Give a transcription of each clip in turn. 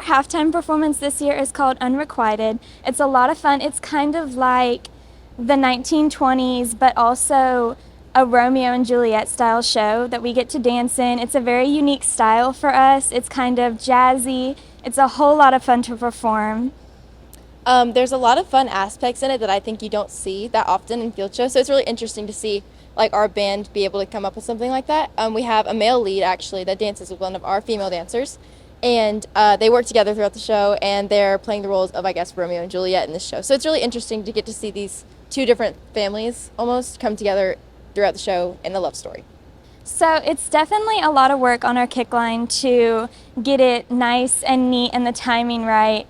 halftime performance this year is called Unrequited. It's a lot of fun. It's kind of like the 1920s, but also a Romeo and Juliet style show that we get to dance in. It's a very unique style for us. It's kind of jazzy. It's a whole lot of fun to perform. There's a lot of fun aspects in it that I think you don't see that often in field shows, so it's really interesting to see like our band be able to come up with something like that. We have a male lead actually that dances with one of our female dancers, and they work together throughout the show, and they're playing the roles of, I guess, Romeo and Juliet in this show. So it's really interesting to get to see these two different families almost come together throughout the show in a love story. So it's definitely a lot of work on our kick line to get it nice and neat and the timing right.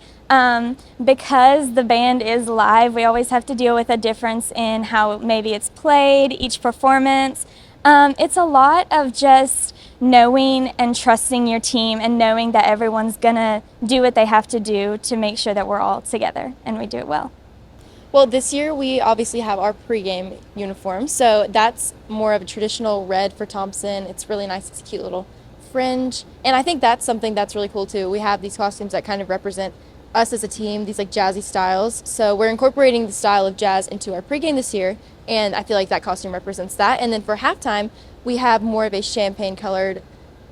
Because the band is live, we always have to deal with a difference in how maybe it's played, each performance. It's a lot of just knowing and trusting your team and knowing that everyone's gonna do what they have to do to make sure that we're all together and we do it well. Well, this year we obviously have our pregame uniform, so that's more of a traditional red for Thompson. It's really nice. It's a cute little fringe, and I think that's something that's really cool too. We have these costumes that kind of represent us as a team, these like jazzy styles. So we're incorporating the style of jazz into our pregame this year, and I feel like that costume represents that. And then for halftime, we have more of a champagne colored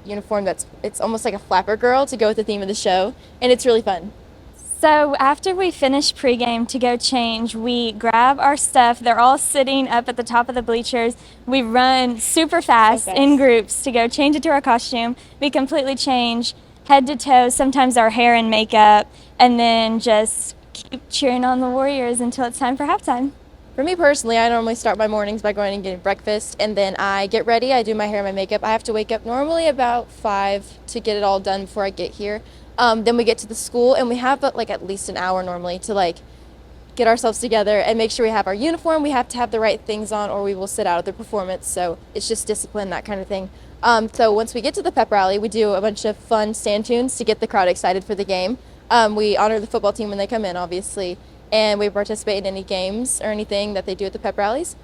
uniform it's almost like a flapper girl to go with the theme of the show, and it's really fun. So after we finish pregame to go change, we grab our stuff. They're all sitting up at the top of the bleachers. We run super fast in groups to go change it to our costume. We completely change head to toe, sometimes our hair and makeup, and then just keep cheering on the Warriors until it's time for halftime. For me personally, I normally start my mornings by going and getting breakfast, and then I get ready. I do my hair and my makeup. I have to wake up normally about 5 to get it all done before I get here. Then we get to the school, and we have like at least an hour normally to like get ourselves together and make sure we have our uniform. We have to have the right things on or we will sit out of the performance. So it's just discipline, that kind of thing. So once we get to the pep rally, we do a bunch of fun stand tunes to get the crowd excited for the game. We honor the football team when they come in, obviously, and we participate in any games or anything that they do at the pep rallies.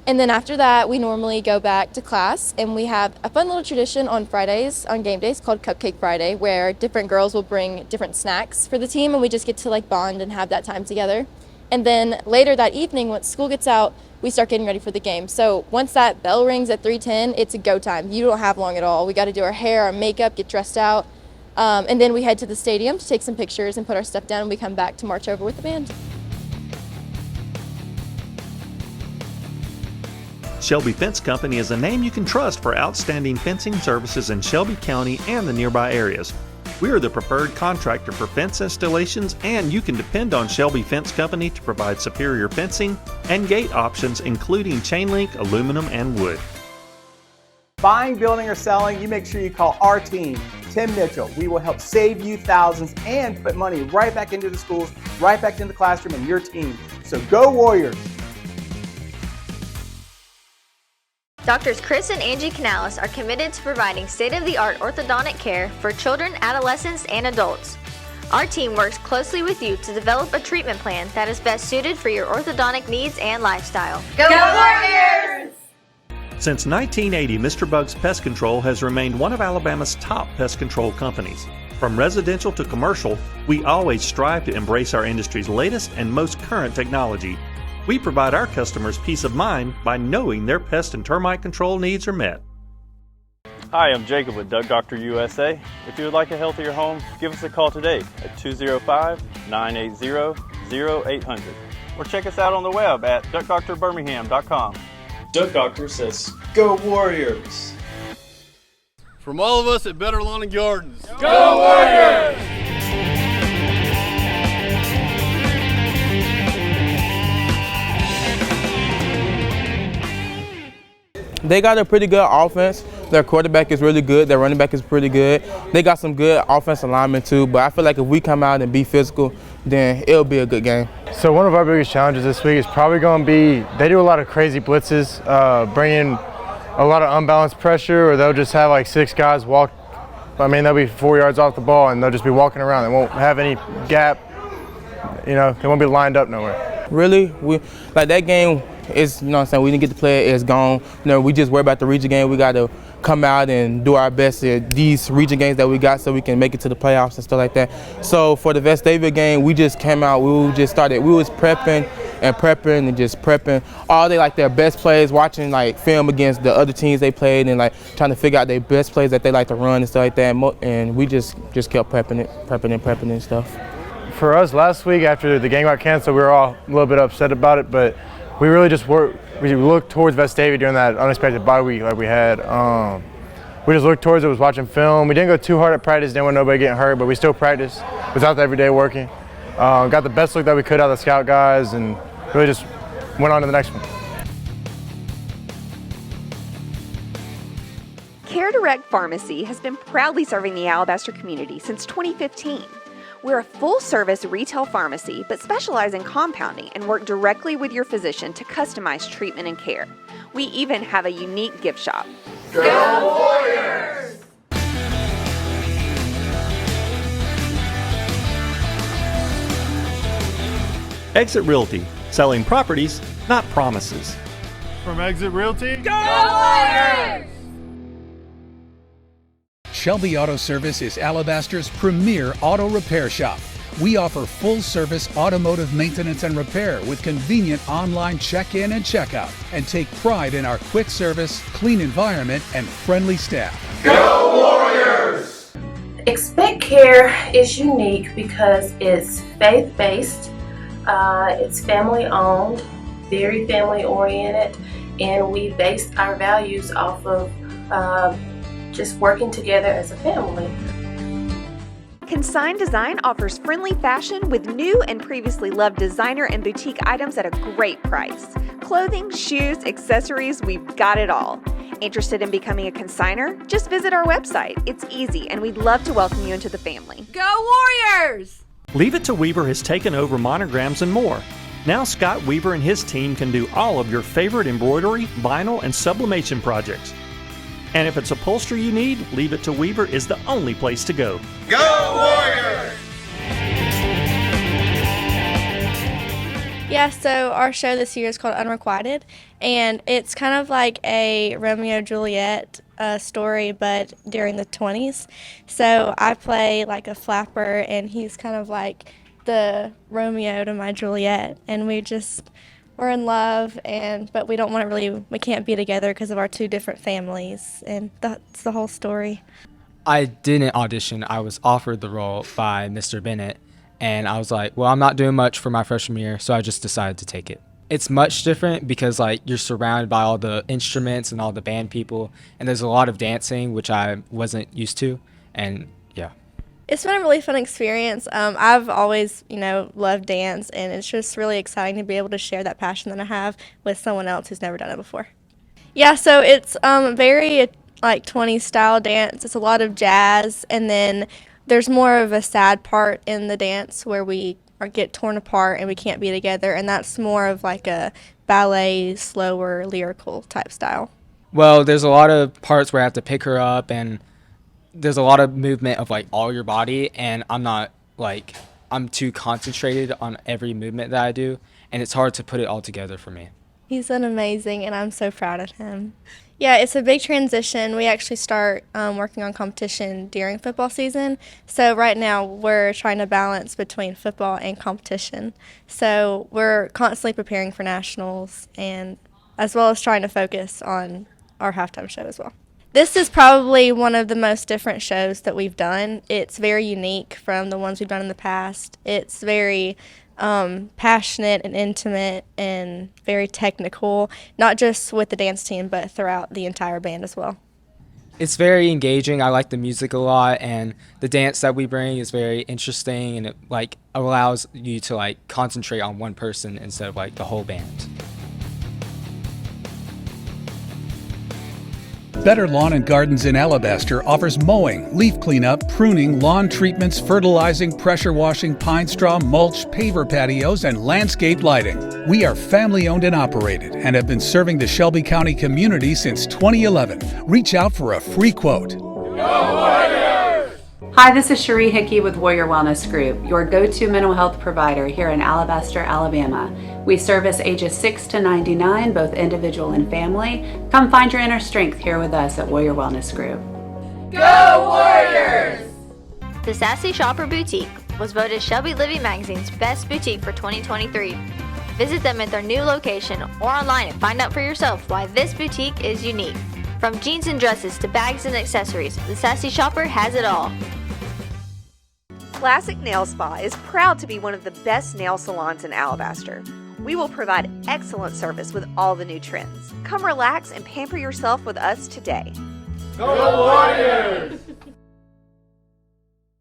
And then after that, we normally go back to class, and we have a fun little tradition on Fridays, on game days, called Cupcake Friday, where different girls will bring different snacks for the team, and we just get to like bond and have that time together. And then later that evening, once school gets out, we start getting ready for the game. So once that bell rings at 3:10, it's a go time. You don't have long at all. We got to do our hair, our makeup, get dressed out, and then we head to the stadium to take some pictures and put our stuff down, and we come back to march over with the band. Shelby Fence Company is a name you can trust for outstanding fencing services in Shelby County and the nearby areas. We are the preferred contractor for fence installations, and you can depend on Shelby Fence Company to provide superior fencing and gate options, including chain link, aluminum, and wood. Buying, building, or selling, you make sure you call our team, Tim Mitchell. We will help save you thousands and put money right back into the schools, right back into the classroom and your team. So go Warriors! Doctors Chris and Angie Canales are committed to providing state-of-the-art orthodontic care for children, adolescents, and adults. Our team works closely with you to develop a treatment plan that is best suited for your orthodontic needs and lifestyle. Go Warriors! Since 1980, Mr. Bug's Pest Control has remained one of Alabama's top pest control companies. From residential to commercial, we always strive to embrace our industry's latest and most current technology. We provide our customers peace of mind by knowing their pest and termite control needs are met. Hi, I'm Jacob with Duck Doctor USA. If you would like a healthier home, give us a call today at 205-980-0800 or check us out on the web at duckdoctorbirmingham.com. Duck Doctor says, go Warriors! From all of us at Better Lawn and Gardens, go Warriors! They got a pretty good offense. Their quarterback is really good. Their running back is pretty good. They got some good offensive linemen too, but I feel like if we come out and be physical, then it'll be a good game. So one of our biggest challenges this week is probably going to be, they do a lot of crazy blitzes, bringing a lot of unbalanced pressure, or they'll just have like 6 guys walk. I mean, they'll be 4 yards off the ball and they'll just be walking around. They won't have any gap. You know, they won't be lined up nowhere. Really, like that game it's, you know what I'm saying, we didn't get to play it, it's gone. You know, we just worry about the region game. We got to come out and do our best at these region games that we got so we can make it to the playoffs and stuff like that. So for the Vestavia game, we just came out, we was prepping and just prepping all day, like their best plays, watching like film against the other teams they played and like trying to figure out their best plays that they like to run and stuff like that. And we just kept prepping and stuff. For us last week after the game got canceled, we were all a little bit upset about it, but we really just we looked towards Vestavia during that unexpected bye week like we had. We just looked towards it, was watching film. We didn't go too hard at practice, didn't want nobody getting hurt, but we still practiced. Was out there every day working. Got the best look that we could out of the scout guys and really just went on to the next one. Care Direct Pharmacy has been proudly serving the Alabaster community since 2015. We're a full-service retail pharmacy, but specialize in compounding and work directly with your physician to customize treatment and care. We even have a unique gift shop. Go Warriors! Exit Realty, selling properties, not promises. From Exit Realty, Go Warriors! Shelby Auto Service is Alabaster's premier auto repair shop. We offer full-service automotive maintenance and repair with convenient online check-in and check-out, and take pride in our quick service, clean environment, and friendly staff. Go Warriors! Expect Care is unique because it's faith-based, it's family-owned, very family-oriented, and we base our values off of just working together as a family. Consign Design offers friendly fashion with new and previously loved designer and boutique items at a great price. Clothing, shoes, accessories, we've got it all. Interested in becoming a consigner? Just visit our website. It's easy, and we'd love to welcome you into the family. Go Warriors! Leave It to Weaver has taken over monograms and more. Now Scott Weaver and his team can do all of your favorite embroidery, vinyl, and sublimation projects. And if it's upholstery you need, Leave It to Weaver is the only place to go. Go Warriors! Yeah, so our show this year is called Unrequited, and it's kind of like a Romeo-Juliet story, but during the 20s. So I play like a flapper, and he's kind of like the Romeo to my Juliet, and we're in love, but we can't be together because of our two different families, and that's the whole story. I didn't audition. I was offered the role by Mr. Bennett, and I was like, well, I'm not doing much for my freshman year, so I just decided to take it. It's much different because like you're surrounded by all the instruments and all the band people, and there's a lot of dancing, which I wasn't used to, and yeah. It's been a really fun experience. I've always, loved dance, and it's just really exciting to be able to share that passion that I have with someone else who's never done it before. Yeah, so it's very like 20s style dance. It's a lot of jazz, and then there's more of a sad part in the dance where we get torn apart and we can't be together, and that's more of like a ballet, slower, lyrical type style. Well, there's a lot of parts where I have to pick her up, and there's a lot of movement of like all your body, and I'm too concentrated on every movement that I do, and it's hard to put it all together for me. He's done amazing, and I'm so proud of him. Yeah, it's a big transition. We actually start working on competition during football season. So right now we're trying to balance between football and competition. So we're constantly preparing for nationals, and as well as trying to focus on our halftime show as well. This is probably one of the most different shows that we've done. It's very unique from the ones we've done in the past. It's very passionate and intimate and very technical, not just with the dance team, but throughout the entire band as well. It's very engaging. I like the music a lot, and the dance that we bring is very interesting, and it allows you to concentrate on one person instead of the whole band. Better Lawn and Gardens in Alabaster offers mowing, leaf cleanup, pruning, lawn treatments, fertilizing, pressure washing, pine straw, mulch, paver patios, and landscape lighting. We are family owned and operated and have been serving the Shelby County community since 2011. Reach out for a free quote. Go Warriors! Hi, this is Cherie Hickey with Warrior Wellness Group, your go-to mental health provider here in Alabaster, Alabama. We service ages 6 to 99, both individual and family. Come find your inner strength here with us at Warrior Wellness Group. Go Warriors! The Sassy Shopper Boutique was voted Shelby Livy Magazine's best boutique for 2023. Visit them at their new location or online and find out for yourself why this boutique is unique. From jeans and dresses to bags and accessories, the Sassy Shopper has it all. Classic Nail Spa is proud to be one of the best nail salons in Alabaster. We will provide excellent service with all the new trends. Come relax and pamper yourself with us today. Go Warriors!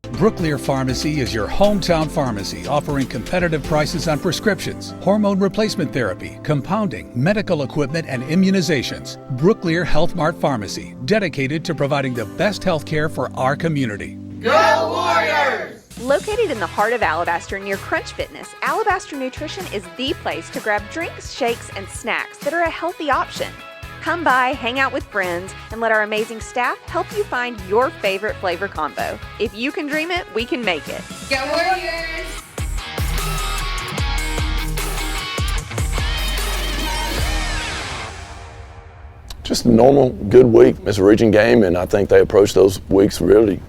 Brooklear Pharmacy is your hometown pharmacy offering competitive prices on prescriptions, hormone replacement therapy, compounding, medical equipment, and immunizations. Brooklear Health Mart Pharmacy, dedicated to providing the best health care for our community. Go Warriors! Located in the heart of Alabaster near Crunch Fitness, Alabaster Nutrition is the place to grab drinks, shakes, and snacks that are a healthy option. Come by, hang out with friends, and let our amazing staff help you find your favorite flavor combo. If you can dream it, we can make it. Go Warriors! Just a normal, good week. It's a region game, and I think they approach those weeks really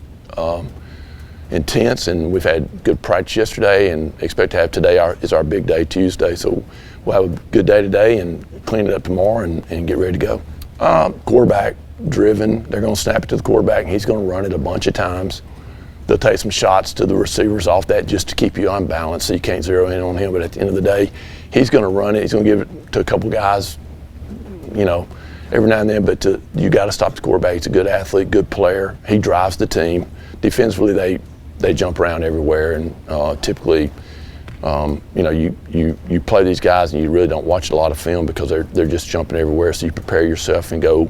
intense, and we've had good practice yesterday and expect to have today is our big day, Tuesday. So we'll have a good day today and clean it up tomorrow and get ready to go. Quarterback driven. They're going to snap it to the quarterback, and he's going to run it a bunch of times. They'll take some shots to the receivers off that just to keep you unbalanced so you can't zero in on him. But at the end of the day, he's going to run it. He's going to give it to a couple guys, every now and then. But you got to stop the quarterback. He's a good athlete, good player. He drives the team. Defensively, they jump around everywhere, and typically, you play these guys and you really don't watch a lot of film because they're just jumping everywhere. So you prepare yourself and go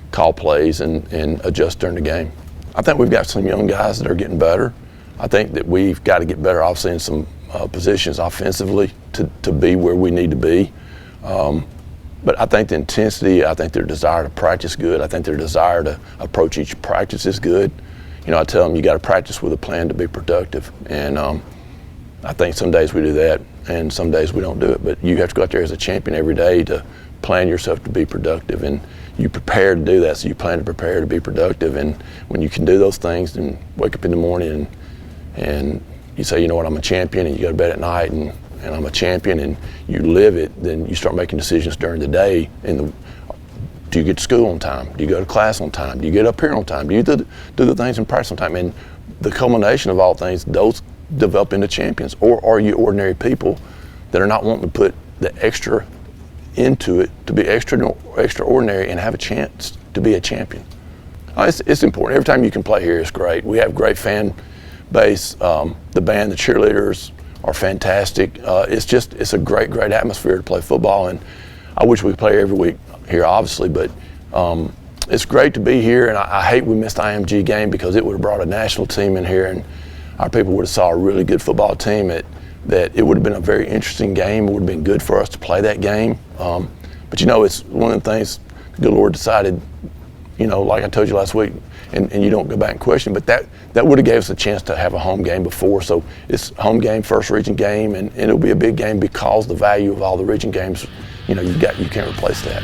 call plays and adjust during the game. I think we've got some young guys that are getting better. I think that we've got to get better, obviously, in some positions offensively to be where we need to be. But I think the intensity, I think their desire to practice good. I think their desire to approach each practice is good. I tell them you got to practice with a plan to be productive, and I think some days we do that, and some days we don't do it. But you have to go out there as a champion every day to plan yourself to be productive, and you prepare to do that. So you plan to prepare to be productive, and when you can do those things, and wake up in the morning and you say, you know what, I'm a champion, and you go to bed at night and I'm a champion, and you live it, then you start making decisions during the day. Do you get to school on time? Do you go to class on time? Do you get up here on time? Do you do the things in practice on time? And the culmination of all things, those develop into champions. Or are you ordinary people that are not wanting to put the extra into it to be extraordinary and have a chance to be a champion? It's important. Every time you can play here is great. We have great fan base. The band, the cheerleaders are fantastic. It's a great atmosphere to play football, and I wish we could play every week here, obviously, but it's great to be here, and I hate we missed the IMG game because it would have brought a national team in here, and our people would have saw a really good football team that it would have been a very interesting game. It would have been good for us to play that game. But it's one of the things the good Lord decided, like I told you last week, and you don't go back and question, but that would have gave us a chance to have a home game before. So it's home game, first region game, and it'll be a big game because the value of all the region games, you can't replace that.